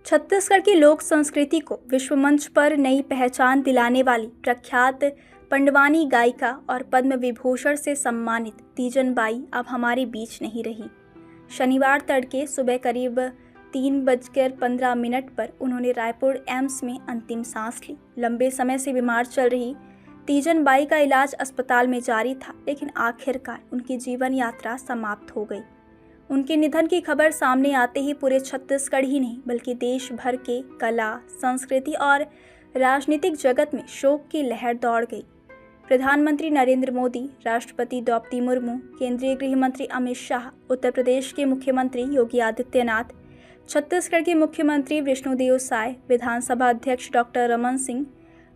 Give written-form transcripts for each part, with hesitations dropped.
छत्तीसगढ़ की लोक संस्कृति को विश्व मंच पर नई पहचान दिलाने वाली प्रख्यात पंडवानी गायिका और पद्म विभूषण से सम्मानित तीजन बाई अब हमारे बीच नहीं रही। शनिवार तड़के सुबह करीब 3:15 पर उन्होंने रायपुर एम्स में अंतिम सांस ली। लंबे समय से बीमार चल रही तीजन बाई का इलाज अस्पताल में जारी था, लेकिन आखिरकार उनकी जीवन यात्रा समाप्त हो गई। उनके निधन की खबर सामने आते ही पूरे छत्तीसगढ़ ही नहीं बल्कि देश भर के कला, संस्कृति और राजनीतिक जगत में शोक की लहर दौड़ गई। प्रधानमंत्री नरेंद्र मोदी, राष्ट्रपति द्रौपदी मुर्मू, केंद्रीय गृह मंत्री अमित शाह, उत्तर प्रदेश के मुख्यमंत्री योगी आदित्यनाथ, छत्तीसगढ़ के मुख्यमंत्री विष्णुदेव साय, विधानसभा अध्यक्ष डॉक्टर रमन सिंह,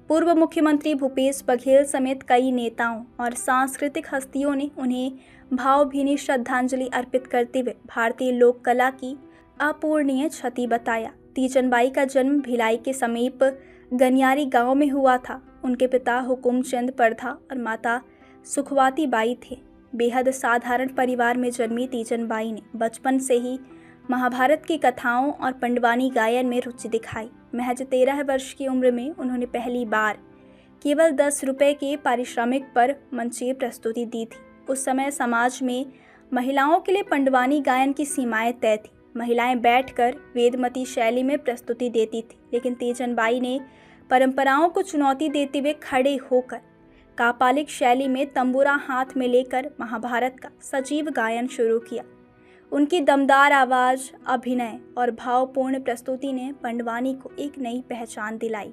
पूर्व मुख्यमंत्री भूपेश बघेल समेत कई नेताओं और सांस्कृतिक हस्तियों ने उन्हें भावभीनी श्रद्धांजलि अर्पित करते हुए भारतीय लोक कला की अपूरणीय क्षति बताया। तीजन बाई का जन्म भिलाई के समीप गनियारी गांव में हुआ था। उनके पिता हुकुमचंद परधा और माता सुखवाती बाई थे। बेहद साधारण परिवार में जन्मी तीजन बाई ने बचपन से ही महाभारत की कथाओं और पंडवानी गायन में रुचि दिखाई। महज 13 वर्ष की उम्र में उन्होंने पहली बार केवल 10 रुपये के पारिश्रमिक पर मंचीय प्रस्तुति दी थी। उस समय समाज में महिलाओं के लिए पंडवानी गायन की सीमाएं तय थी। महिलाएं बैठकर वेदमती शैली में प्रस्तुति देती थी, लेकिन तीजन बाई ने परंपराओं को चुनौती देते हुए खड़े होकर कापालिक शैली में तंबूरा हाथ में लेकर महाभारत का सजीव गायन शुरू किया। उनकी दमदार आवाज़, अभिनय और भावपूर्ण प्रस्तुति ने पंडवानी को एक नई पहचान दिलाई।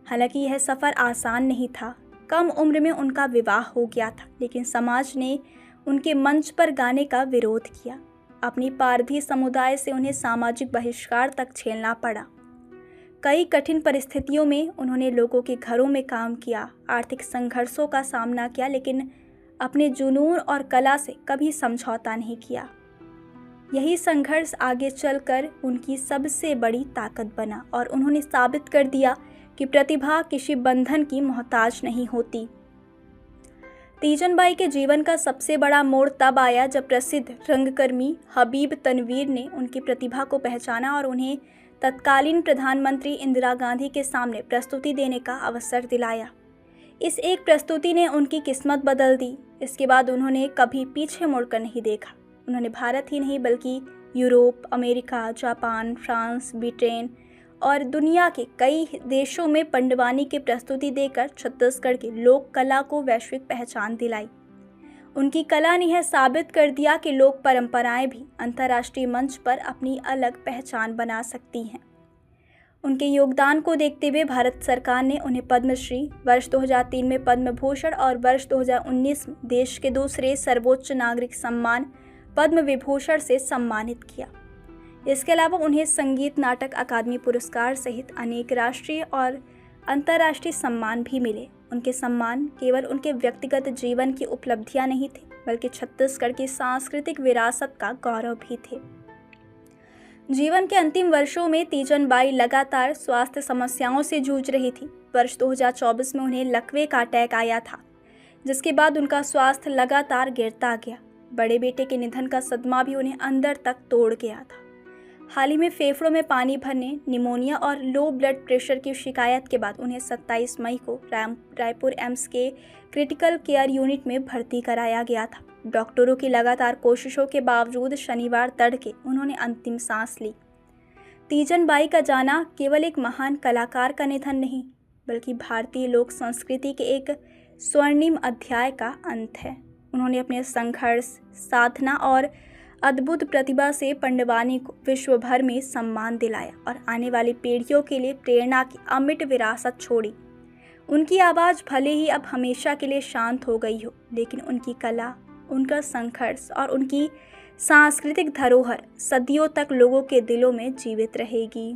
हालांकि यह सफ़र आसान नहीं था। कम उम्र में उनका विवाह हो गया था, लेकिन समाज ने उनके मंच पर गाने का विरोध किया। अपनी पारधी समुदाय से उन्हें सामाजिक बहिष्कार तक झेलना पड़ा। कई कठिन परिस्थितियों में उन्होंने लोगों के घरों में काम किया, आर्थिक संघर्षों का सामना किया, लेकिन अपने जुनून और कला से कभी समझौता नहीं किया। यही संघर्ष आगे चलकर उनकी सबसे बड़ी ताकत बना और उन्होंने साबित कर दिया कि प्रतिभा किसी बंधन की मोहताज नहीं होती। तीजन बाई के जीवन का सबसे बड़ा मोड़ तब आया जब प्रसिद्ध रंगकर्मी हबीब तनवीर ने उनकी प्रतिभा को पहचाना और उन्हें तत्कालीन प्रधानमंत्री इंदिरा गांधी के सामने प्रस्तुति देने का अवसर दिलाया। इस एक प्रस्तुति ने उनकी किस्मत बदल दी। इसके बाद उन्होंने कभी पीछे मुड़कर नहीं देखा। उन्होंने भारत ही नहीं बल्कि Europe, America, Japan, France, Britain और दुनिया के कई देशों में पंडवानी की प्रस्तुति देकर छत्तीसगढ़ की लोक कला को वैश्विक पहचान दिलाई। उनकी कला ने यह साबित कर दिया कि लोक परंपराएं भी अंतर्राष्ट्रीय मंच पर अपनी अलग पहचान बना सकती हैं। उनके योगदान को देखते हुए भारत सरकार ने उन्हें पद्मश्री, वर्ष 2003 में पद्म भूषण और वर्ष 2019 में देश के दूसरे सर्वोच्च नागरिक सम्मान पद्म विभूषण से सम्मानित किया। इसके अलावा उन्हें संगीत नाटक अकादमी पुरस्कार सहित अनेक राष्ट्रीय और अंतर्राष्ट्रीय सम्मान भी मिले। उनके सम्मान केवल उनके व्यक्तिगत जीवन की उपलब्धियां नहीं थे, बल्कि छत्तीसगढ़ की सांस्कृतिक विरासत का गौरव भी थे। जीवन के अंतिम वर्षों में तीजन बाई लगातार स्वास्थ्य समस्याओं से जूझ रही थी। वर्ष 2024 में उन्हें लकवे का अटैक आया था, जिसके बाद उनका स्वास्थ्य लगातार गिरता गया। बड़े बेटे के निधन का सदमा भी उन्हें अंदर तक तोड़ गया था। हाल ही में फेफड़ों में पानी भरने, निमोनिया और लो ब्लड प्रेशर की शिकायत के बाद उन्हें 27 मई को रायपुर एम्स के क्रिटिकल केयर यूनिट में भर्ती कराया गया था। डॉक्टरों की लगातार कोशिशों के बावजूद शनिवार तड़के उन्होंने अंतिम सांस ली। तीजन बाई का जाना केवल एक महान कलाकार का निधन नहीं, बल्कि भारतीय लोक संस्कृति के एक स्वर्णिम अध्याय का अंत है। उन्होंने अपने संघर्ष, साधना और अद्भुत प्रतिभा से पंडवानी को विश्व भर में सम्मान दिलाया और आने वाली पीढ़ियों के लिए प्रेरणा की अमिट विरासत छोड़ी। उनकी आवाज़ भले ही अब हमेशा के लिए शांत हो गई हो, लेकिन उनकी कला, उनका संघर्ष और उनकी सांस्कृतिक धरोहर सदियों तक लोगों के दिलों में जीवित रहेगी।